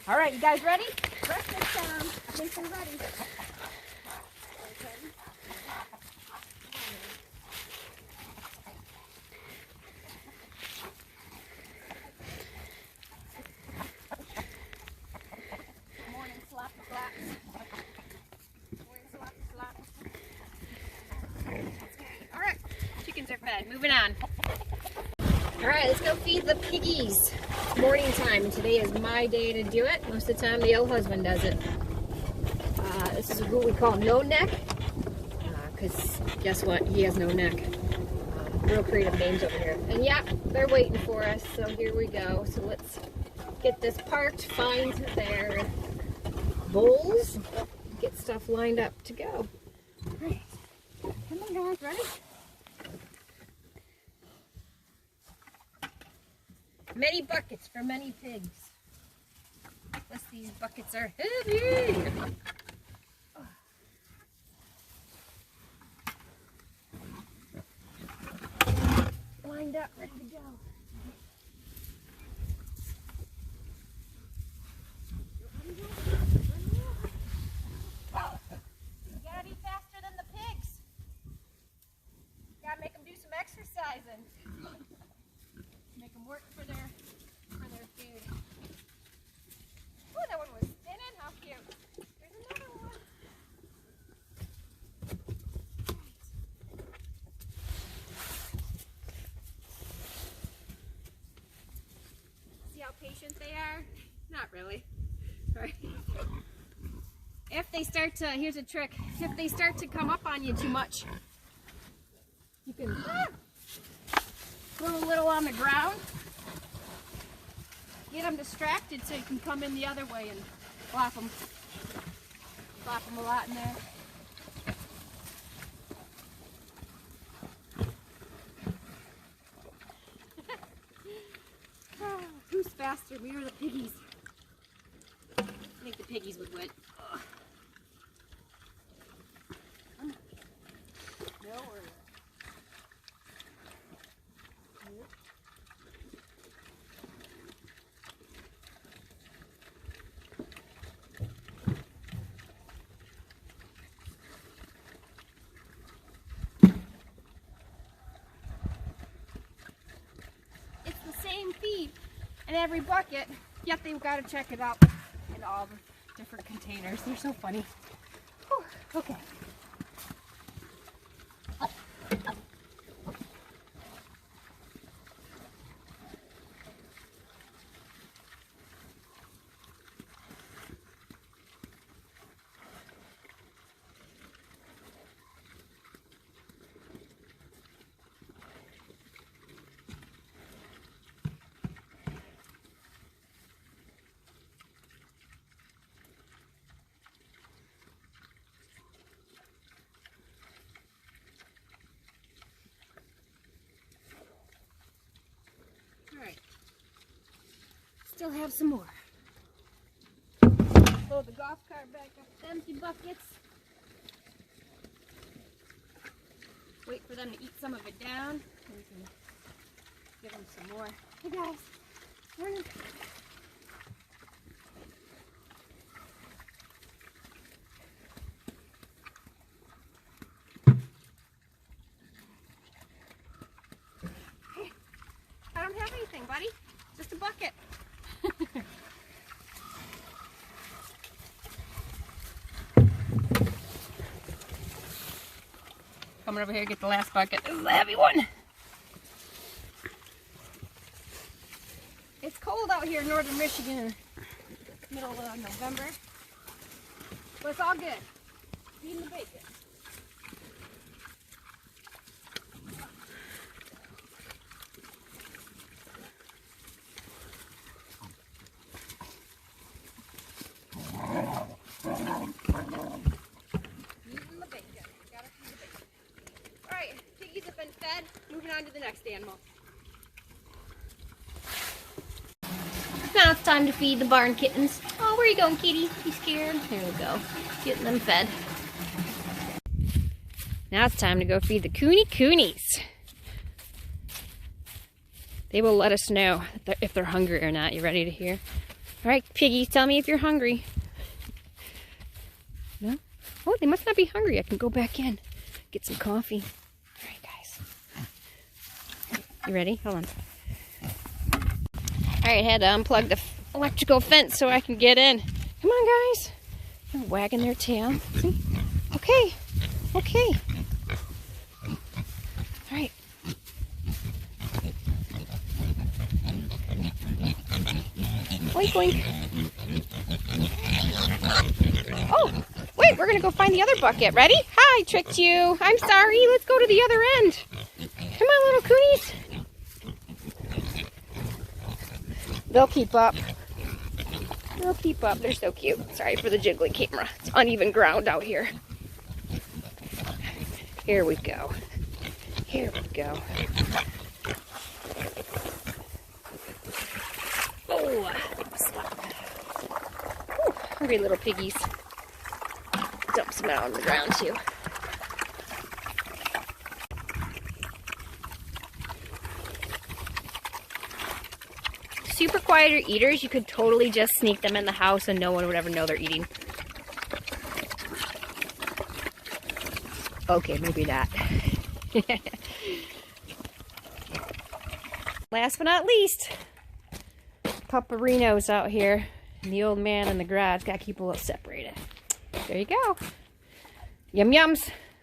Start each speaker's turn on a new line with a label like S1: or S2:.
S1: All right, you guys ready? Breakfast time. I think we're ready. Morning slap flaps. Morning slap flaps. All right, chickens are fed. Moving on. All right, let's go feed the piggies. It's morning time, and today is my day to do it. Most of the time, the old husband does it. This is what we call no neck, because guess what? He has no neck. Real creative names over here. And yeah, they're waiting for us, so here we go. So let's get this parked, find their bowls, get stuff lined up to go. All right, come on guys, ready? Many buckets for many pigs. Plus these buckets are heavy. Lined up, ready to go. You gotta eat faster than the pigs. Gotta make them do some exercising. Make them work for their food. Oh, that one was spinning. How cute. There's another one. See how patient they are? Not really. Right. If they start to, here's a trick. If they start to come up on you too much, you can throw a little on the ground. Get them distracted so you can come in the other way and flop them. Flop them a lot in there. Who's faster, me or the piggies? I think the piggies would win. No worries. Feed in every bucket, yet they've got to check it out in all the different containers. They're so funny. Whew. Okay. Alright, still have some more. Load the golf cart back up with empty buckets. Wait for them to eat some of it down, and we can give them some more. Hey guys, morning. I don't have anything, buddy. Just a bucket. Coming over here to get the last bucket. This is a heavy one. It's cold out here in northern Michigan in the middle of November. But it's all good. Feeding the bacon. Moving on to the next animal. Now it's time to feed the barn kittens. Oh, where are you going, kitty? You scared? There we go. Getting them fed. Now it's time to go feed the coonies. They will let us know if they're hungry or not. You ready to hear? All right, piggies, tell me if you're hungry. No? Oh, they must not be hungry. I can go back in, get some coffee. All right, guys. You ready? Hold on. All right, I had to unplug the electrical fence so I can get in. Come on, guys. They're wagging their tail. See? Okay. Okay. All right. Oink, oink. Oh, wait, we're going to go find the other bucket. Ready? Hi, tricked you. I'm sorry. Let's go to the other end. Come on, little cooties. They'll keep up. They'll keep up. They're so cute. Sorry for the jiggly camera. It's uneven ground out here. Here we go. Here we go. Oh, hungry little piggies. Dump some out on the ground too. Super quieter eaters, you could totally just sneak them in the house and no one would ever know they're eating. Okay, maybe that. Last but not least, Pupperinos out here. And the old man in the garage. Gotta keep a little separated. There you go. Yum yums.